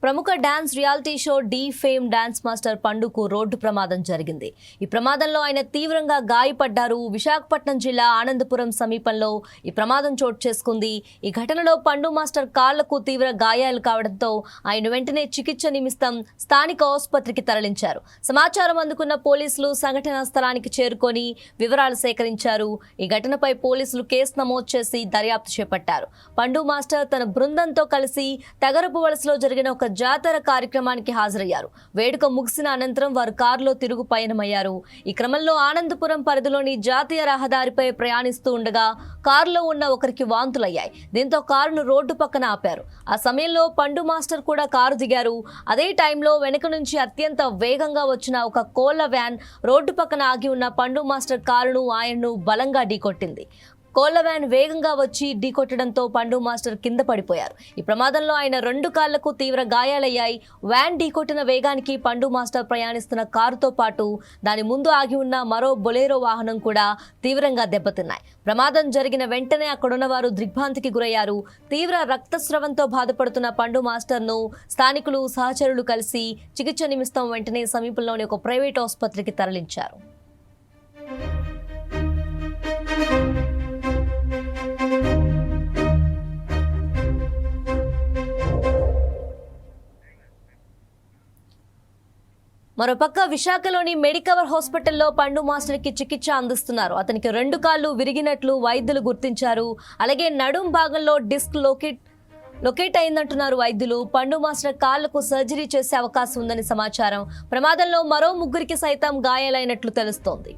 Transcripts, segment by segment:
ప్రముఖ dance reality show Dhee fame dance master పండుకు road ప్రమాదం జరిగింది. ఈ ప్రమాదంలో ఆయన తీవ్రంగా గాయపడ్డారు. విశాఖపట్నం జిల్లా ఆనందపురం సమీపంలో ఈ ప్రమాదం చోటు చేసుకుంది. ఈ ఘటనలో పండు మాస్టర్ కాళ్లకు తీవ్ర గాయాలు కావడంతో ఆయన వెంటనే చికిత్స నిమిత్తం స్థానిక ఆసుపత్రికి తరలించారు. సమాచారం అందుకున్న పోలీసులు సంఘటనా స్థలానికి చేరుకొని వివరాలు సేకరించారు. ఈ ఘటనపై పోలీసులు కేసు నమోదు చేసి దర్యాప్తు చేపట్టారు. పండు మాస్టర్ తన బృందంతో కలిసి తగరపు వలసలో జరిగిన ఒక జాతర కార్యక్రమానికి హాజరయ్యారు. వేడుక ముగిసిన అనంతరం వారు కారులో తిరుగు పయనమయ్యారు. ఈ క్రమంలో ఆనందపురం పరిధిలోని జాతీయ రహదారిపై ప్రయాణిస్తూ ఉండగా కారులో ఉన్న ఒకరికి వాంతులయ్యాయి. దీంతో కారును రోడ్డు పక్కన ఆపారు. ఆ సమయంలో పండు మాస్టర్ కూడా కారు దిగారు. అదే టైంలో వెనుక నుంచి అత్యంత వేగంగా వచ్చిన ఒక కోళ్ల వ్యాన్ రోడ్డు పక్కన ఆగి ఉన్న పండు మాస్టర్ కారును ఆయన్ను బలంగా ఢీకొట్టింది. కోళ్ల వ్యాన్ వేగంగా వచ్చి ఢీకొట్టడంతో పండు మాస్టర్ కింద పడిపోయారు. ఈ ప్రమాదంలో ఆయన 2 కాళ్లకు తీవ్ర గాయాలయ్యాయి. వ్యాన్ ఢీకొట్టిన వేగానికి పండు మాస్టర్ ప్రయాణిస్తున్న కారుతో పాటు దాని ముందు ఆగి ఉన్న మరో బొలేరో వాహనం కూడా తీవ్రంగా దెబ్బతిన్నాయి. ప్రమాదం జరిగిన వెంటనే అక్కడున్న వారు దిగ్భ్రాంతికి గురయ్యారు. తీవ్ర రక్తస్రావంతో బాధపడుతున్న పండు మాస్టర్ను స్థానికులు సహచరులు కలిసి చికిత్స నిమిత్తం వెంటనే సమీపంలోని ఒక ప్రైవేట్ ఆసుపత్రికి తరలించారు. మరోపక్క విశాఖలోని మెడికవర్ హాస్పిటల్లో పండు మాస్టర్కి చికిత్స అందిస్తున్నారు. అతనికి 2 కాళ్లు విరిగినట్లు వైద్యులు గుర్తించారు. అలాగే నడుం భాగంలో డిస్క్ లొకేట్ అయిందంటున్నారు వైద్యులు. పండు మాస్టర్ కాళ్లకు సర్జరీ చేసే అవకాశం ఉందని సమాచారం. ప్రమాదంలో మరో 3 సైతం గాయాలైనట్లు తెలుస్తోంది.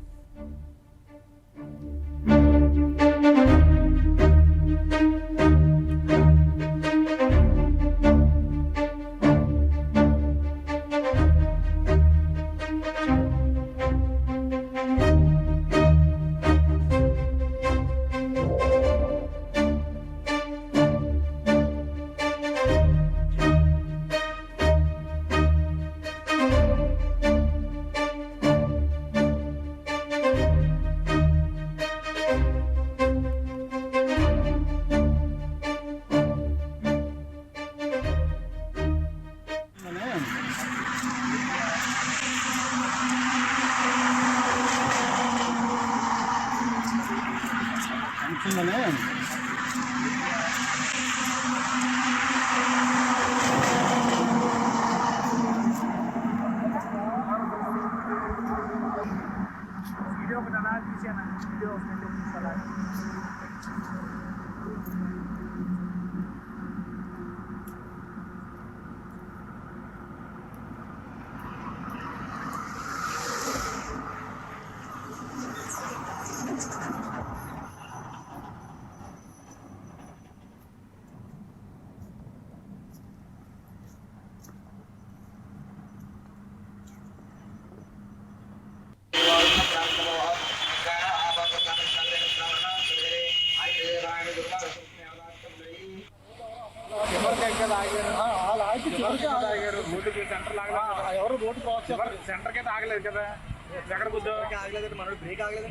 సెంటర్ కి ఆగలేదు కదా, ఎక్కడ ఆగలేదు, మన బ్రేక్ ఆగలేదు,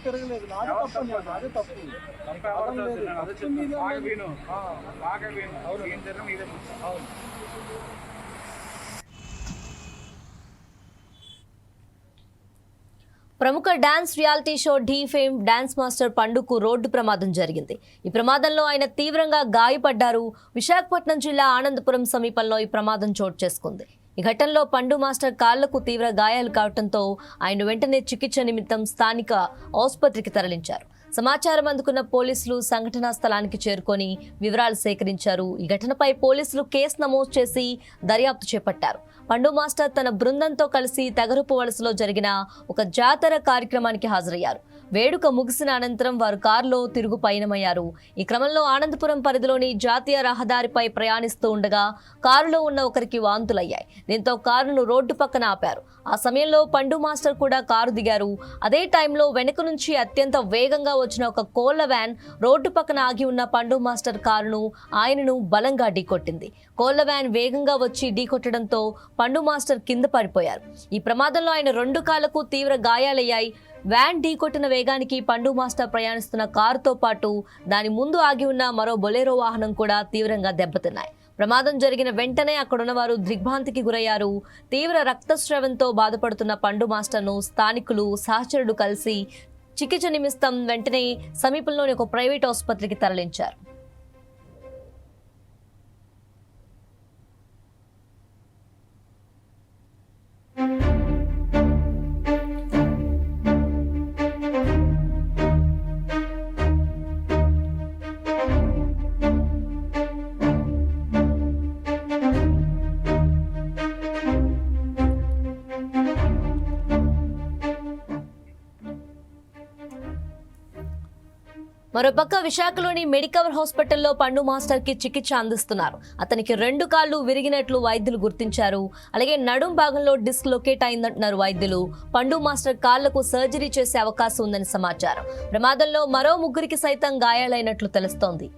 తిరగలేదు. అదే తప్పు. ప్రముఖ dance reality show Dhee fame dance master పండుకు రోడ్డు ప్రమాదం జరిగింది. ఈ ప్రమాదంలో ఆయన తీవ్రంగా గాయపడ్డారు. విశాఖపట్నం జిల్లా ఆనందపురం సమీపంలో ఈ ప్రమాదం చోటు చేసుకుంది. ఈ ఘటనలో పండు మాస్టర్ కాళ్లకు తీవ్ర గాయాలు కావడంతో ఆయన వెంటనే చికిత్స నిమిత్తం స్థానిక ఆసుపత్రికి తరలించారు. సమాచారం అందుకున్న పోలీసులు సంఘటనా స్థలానికి చేరుకొని వివరాలు సేకరించారు. ఈ ఘటనపై పోలీసులు కేసు నమోదు చేసి దర్యాప్తు చేపట్టారు. పండు మాస్టర్ తన బృందంతో కలిసి తగరపు వలసలో జరిగిన ఒక జాతర కార్యక్రమానికి హాజరయ్యారు. వేడుక ముగిసిన అనంతరం వారు కారులో తిరుగు పయనమయ్యారు. ఈ క్రమంలో ఆనందపురం పరిధిలోని జాతీయ రహదారిపై ప్రయాణిస్తూ ఉండగా కారులో ఉన్న ఒకరికి వాంతులయ్యాయి. దీంతో కారును రోడ్డు పక్కన ఆపారు. ఆ సమయంలో పండు మాస్టర్ కూడా కారు దిగారు. అదే టైంలో వెనుక నుంచి అత్యంత వేగంగా వచ్చిన ఒక కోళ్ల వ్యాన్ రోడ్డు పక్కన ఆగి ఉన్న పండు మాస్టర్ కారును ఆయనను బలంగా ఢీకొట్టింది. కోళ్ల వ్యాన్ వేగంగా వచ్చి ఢీకొట్టడంతో పండు మాస్టర్ కింద పడిపోయారు. ఈ ప్రమాదంలో ఆయన 2 కాళ్లకు తీవ్ర గాయాలయ్యాయి. వ్యాన్ ఢీకొట్టిన వేగానికి పండు మాస్టర్ ప్రయాణిస్తున్న కారుతో పాటు దాని ముందు ఆగి ఉన్న మరో బొలెరో వాహనం కూడా తీవ్రంగా దెబ్బతిన్నాయి. ప్రమాదం జరిగిన వెంటనే అక్కడున్న వారు దిగ్భ్రాంతికి గురయ్యారు. తీవ్ర రక్తస్రావంతో బాధపడుతున్న పండు మాస్టర్ను స్థానికులు, సహచరులు కలిసి చికిత్స నిమిత్తం వెంటనే సమీపంలోని ఒక ప్రైవేట్ ఆసుపత్రికి తరలించారు. మరోపక్క విశాఖలోని మెడికవర్ హాస్పిటల్లో పండు మాస్టర్ కి చికిత్స అందిస్తున్నారు. అతనికి 2 కాళ్లు విరిగినట్లు వైద్యులు గుర్తించారు. అలాగే నడుం భాగంలో డిస్క్ లొకేట్ అయిందంటున్నారు వైద్యులు. పండు మాస్టర్ కాళ్లకు సర్జరీ చేసే అవకాశం ఉందని సమాచారం. ప్రమాదంలో మరో 3 సైతం గాయాలైనట్లు తెలుస్తోంది.